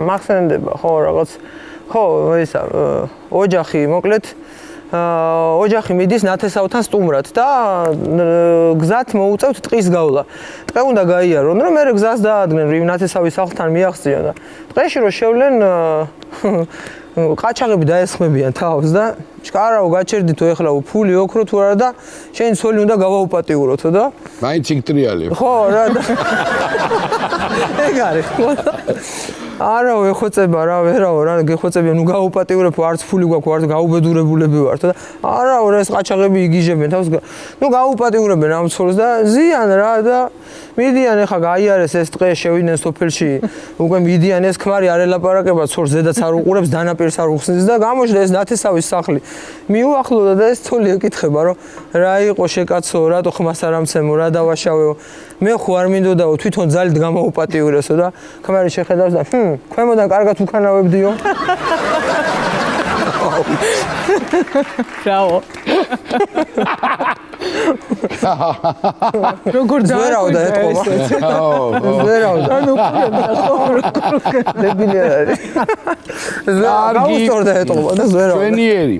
მახსენდება ხო რაღაც ხო ისა ოჯახი მოკლედ ოჯახი მიდის ნათესავთან სტუმრად და გზად მოუწევთ ტყის გავლა. ტყე უნდა გაიარონ, რომ მე გზას დაადგნენ, რომ ნათესავის სახლთან მიაღწიონ და ტყეში რომ შევლენ ყაჩაღები დაესხმებიან თავს და ჩკარავ გაჩერდითო ეხლა ფული ოქრო თუ არა და შენი ცოლი უნდა გავაუპატიუროთო და მაინც იქტრიალი. ხო რა და ეგ არის ხო არა ვეხოცება რა ვერაო რა გეხოცებიან ნუ გაუპატიურებ არც ფული გვაქვს არც გაუბედურებულები ვართ და არა ეს ყაჩაღები იგიჟებენ თავს ნუ გაუპატიურებენ ამ ცოლს და ზიან რა და მიდიან ეხა გაიარეს ეს ტყე შევიდნენ სოფელში უკვე მიდიან ეს ქმარი არ ელაპარაკება ცოლს ზედაც არ უყურებს დანაპირს არ უხსნის და გამოჩნდა ეს ნათესავის სახლი მიუახლოვდა და ეს ცოლი ეკითხება რომ რა იყო შეკაცო რატო ხმას არ ამცემო რა დავაშავეო მე ხო არ მინდოდაო თვითონ ძალით გამაუპატიურესო და ქმარი შეხედავს და ქვემოდან კარგად უკანავებდიო ბრავო როგორ ზვერავდა ეთყობა ზვერავდა ანუ დებილი არის ზვერავდა ეთყობა და ზვერავდა ჩვენიერი